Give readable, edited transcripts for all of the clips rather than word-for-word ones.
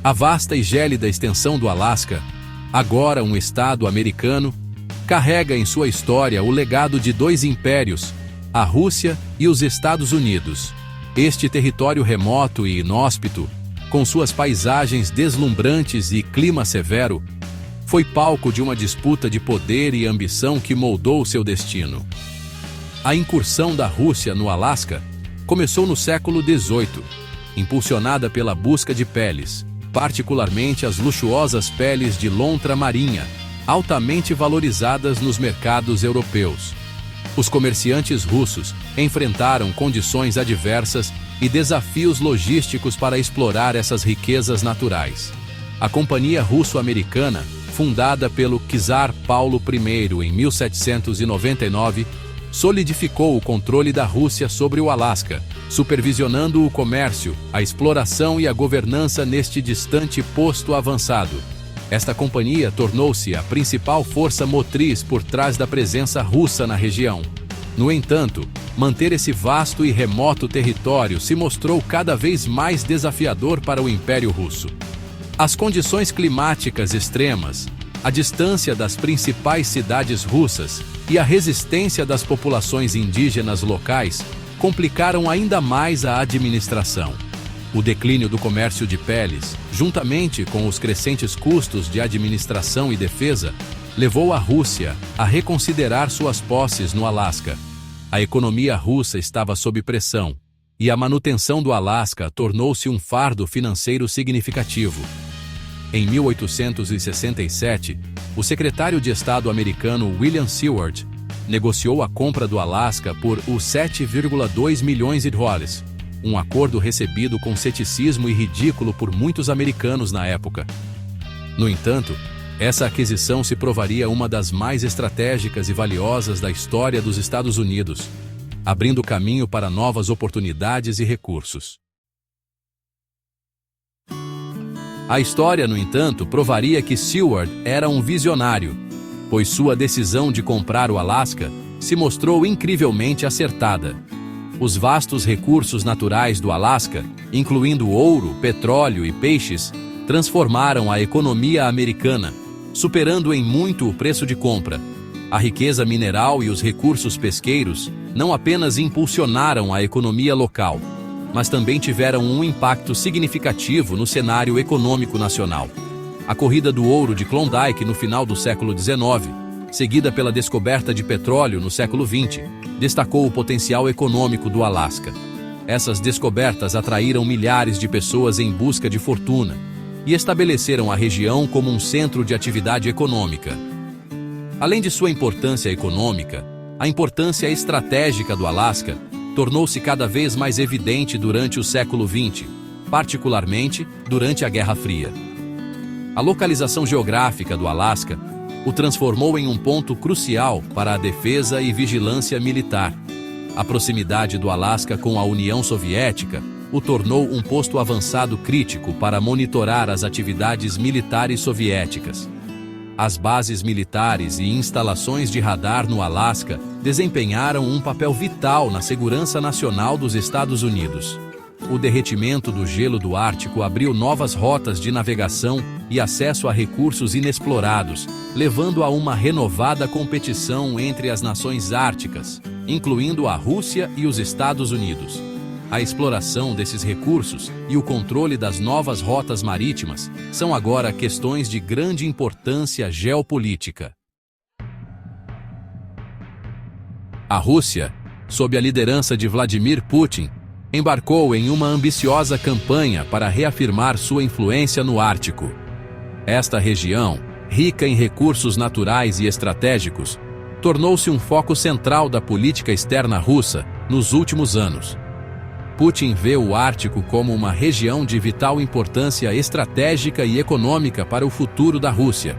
A vasta e gélida extensão do Alasca, agora um estado americano, carrega em sua história o legado de dois impérios, a Rússia e os Estados Unidos. Este território remoto e inóspito, com suas paisagens deslumbrantes e clima severo, foi palco de uma disputa de poder e ambição que moldou seu destino. A incursão da Rússia no Alasca começou no século XVIII, impulsionada pela busca de peles, particularmente as luxuosas peles de lontra marinha, altamente valorizadas nos mercados europeus. Os comerciantes russos enfrentaram condições adversas e desafios logísticos para explorar essas riquezas naturais. A Companhia Russo-Americana, fundada pelo czar Paulo I em 1799, solidificou o controle da Rússia sobre o Alasca, supervisionando o comércio, a exploração e a governança neste distante posto avançado. Esta companhia tornou-se a principal força motriz por trás da presença russa na região. No entanto, manter esse vasto e remoto território se mostrou cada vez mais desafiador para o Império Russo. As condições climáticas extremas, a distância das principais cidades russas e a resistência das populações indígenas locais complicaram ainda mais a administração. O declínio do comércio de peles, juntamente com os crescentes custos de administração e defesa, levou a Rússia a reconsiderar suas posses no Alasca. A economia russa estava sob pressão, e a manutenção do Alasca tornou-se um fardo financeiro significativo. Em 1867, o secretário de Estado americano William Seward negociou a compra do Alasca por os 7,2 milhões de dólares, um acordo recebido com ceticismo e ridículo por muitos americanos na época. No entanto, essa aquisição se provaria uma das mais estratégicas e valiosas da história dos Estados Unidos, abrindo caminho para novas oportunidades e recursos. A história, no entanto, provaria que Seward era um visionário, pois sua decisão de comprar o Alasca se mostrou incrivelmente acertada. Os vastos recursos naturais do Alasca, incluindo ouro, petróleo e peixes, transformaram a economia americana, superando em muito o preço de compra. A riqueza mineral e os recursos pesqueiros não apenas impulsionaram a economia local, mas também tiveram um impacto significativo no cenário econômico nacional. A corrida do ouro de Klondike no final do século XIX, seguida pela descoberta de petróleo no século XX, destacou o potencial econômico do Alasca. Essas descobertas atraíram milhares de pessoas em busca de fortuna e estabeleceram a região como um centro de atividade econômica. Além de sua importância econômica, a importância estratégica do Alasca tornou-se cada vez mais evidente durante o século XX, particularmente durante a Guerra Fria. A localização geográfica do Alasca o transformou em um ponto crucial para a defesa e vigilância militar. A proximidade do Alasca com a União Soviética o tornou um posto avançado crítico para monitorar as atividades militares soviéticas. As bases militares e instalações de radar no Alasca desempenharam um papel vital na segurança nacional dos Estados Unidos. O derretimento do gelo do Ártico abriu novas rotas de navegação e acesso a recursos inexplorados, levando a uma renovada competição entre as nações árticas, incluindo a Rússia e os Estados Unidos. A exploração desses recursos e o controle das novas rotas marítimas são agora questões de grande importância geopolítica. A Rússia, sob a liderança de Vladimir Putin, embarcou em uma ambiciosa campanha para reafirmar sua influência no Ártico. Esta região, rica em recursos naturais e estratégicos, tornou-se um foco central da política externa russa nos últimos anos. Putin vê o Ártico como uma região de vital importância estratégica e econômica para o futuro da Rússia.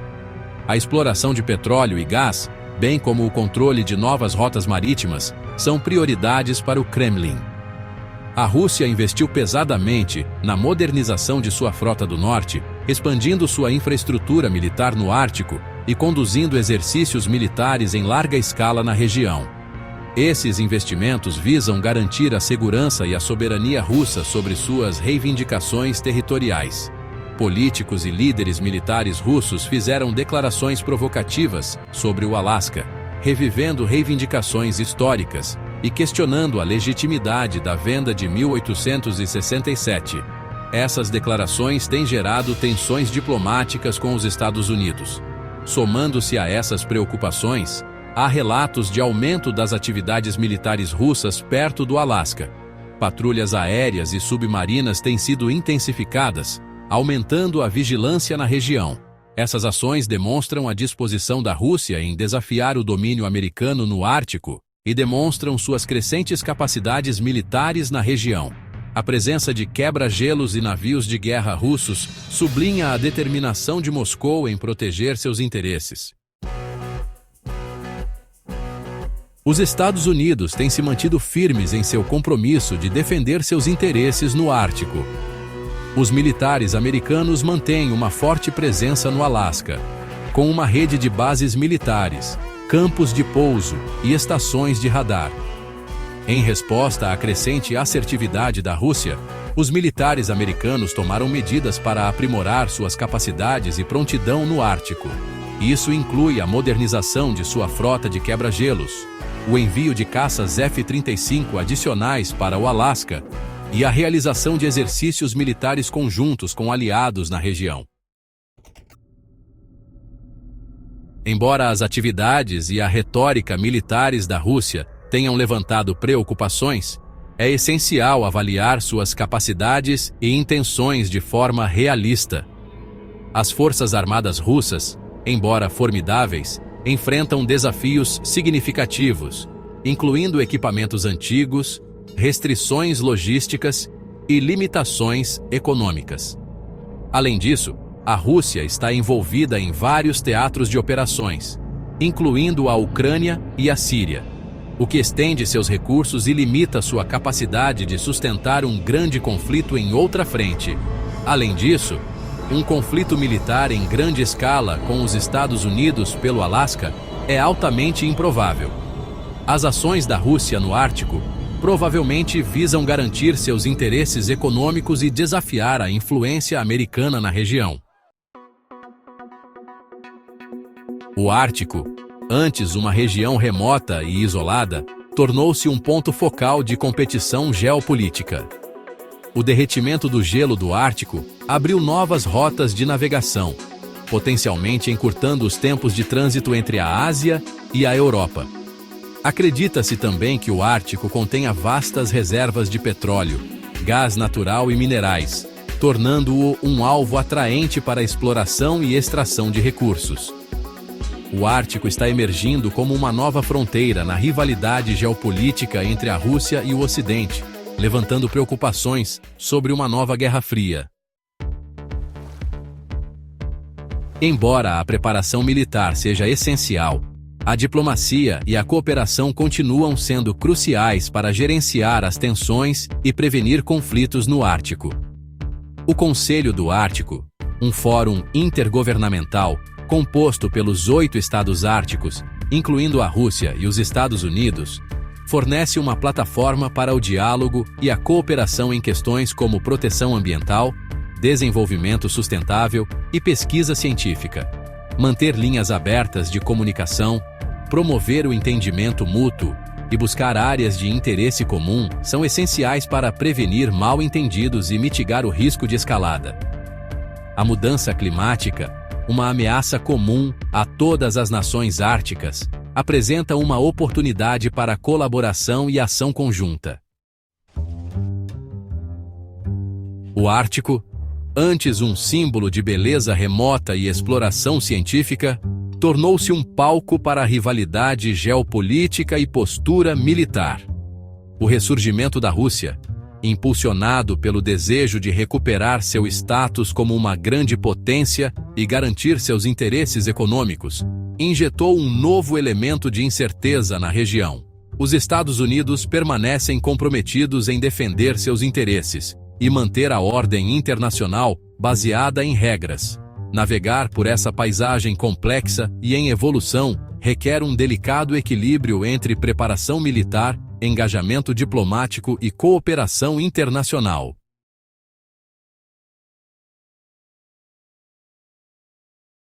A exploração de petróleo e gás, bem como o controle de novas rotas marítimas, são prioridades para o Kremlin. A Rússia investiu pesadamente na modernização de sua frota do norte, expandindo sua infraestrutura militar no Ártico e conduzindo exercícios militares em larga escala na região. Esses investimentos visam garantir a segurança e a soberania russa sobre suas reivindicações territoriais. Políticos e líderes militares russos fizeram declarações provocativas sobre o Alasca, revivendo reivindicações históricas e questionando a legitimidade da venda de 1867. Essas declarações têm gerado tensões diplomáticas com os Estados Unidos. Somando-se a essas preocupações, há relatos de aumento das atividades militares russas perto do Alasca. Patrulhas aéreas e submarinas têm sido intensificadas, aumentando a vigilância na região. Essas ações demonstram a disposição da Rússia em desafiar o domínio americano no Ártico e demonstram suas crescentes capacidades militares na região. A presença de quebra-gelos e navios de guerra russos sublinha a determinação de Moscou em proteger seus interesses. Os Estados Unidos têm se mantido firmes em seu compromisso de defender seus interesses no Ártico. Os militares americanos mantêm uma forte presença no Alasca, com uma rede de bases militares, campos de pouso e estações de radar. Em resposta à crescente assertividade da Rússia, os militares americanos tomaram medidas para aprimorar suas capacidades e prontidão no Ártico. Isso inclui a modernização de sua frota de quebra-gelos, o envio de caças F-35 adicionais para o Alasca e a realização de exercícios militares conjuntos com aliados na região. Embora as atividades e a retórica militares da Rússia tenham levantado preocupações, é essencial avaliar suas capacidades e intenções de forma realista. As forças armadas russas, embora formidáveis, enfrentam desafios significativos, incluindo equipamentos antigos, restrições logísticas e limitações econômicas. Além disso, a Rússia está envolvida em vários teatros de operações, incluindo a Ucrânia e a Síria, o que estende seus recursos e limita sua capacidade de sustentar um grande conflito em outra frente. Além disso, um conflito militar em grande escala com os Estados Unidos pelo Alasca é altamente improvável. As ações da Rússia no Ártico provavelmente visam garantir seus interesses econômicos e desafiar a influência americana na região. O Ártico, antes uma região remota e isolada, tornou-se um ponto focal de competição geopolítica. O derretimento do gelo do Ártico abriu novas rotas de navegação, potencialmente encurtando os tempos de trânsito entre a Ásia e a Europa. Acredita-se também que o Ártico contenha vastas reservas de petróleo, gás natural e minerais, tornando-o um alvo atraente para a exploração e extração de recursos. O Ártico está emergindo como uma nova fronteira na rivalidade geopolítica entre a Rússia e o Ocidente, levantando preocupações sobre uma nova Guerra Fria. Embora a preparação militar seja essencial, a diplomacia e a cooperação continuam sendo cruciais para gerenciar as tensões e prevenir conflitos no Ártico. O Conselho do Ártico, um fórum intergovernamental composto pelos 8 estados árticos, incluindo a Rússia e os Estados Unidos, fornece uma plataforma para o diálogo e a cooperação em questões como proteção ambiental, desenvolvimento sustentável e pesquisa científica. Manter linhas abertas de comunicação, promover o entendimento mútuo e buscar áreas de interesse comum são essenciais para prevenir mal-entendidos e mitigar o risco de escalada. A mudança climática, uma ameaça comum a todas as nações árticas, apresenta uma oportunidade para colaboração e ação conjunta. O Ártico, antes um símbolo de beleza remota e exploração científica, tornou-se um palco para a rivalidade geopolítica e postura militar. O ressurgimento da Rússia, impulsionado pelo desejo de recuperar seu status como uma grande potência e garantir seus interesses econômicos, injetou um novo elemento de incerteza na região. Os Estados Unidos permanecem comprometidos em defender seus interesses e manter a ordem internacional baseada em regras. Navegar por essa paisagem complexa e em evolução requer um delicado equilíbrio entre preparação militar, engajamento diplomático e cooperação internacional.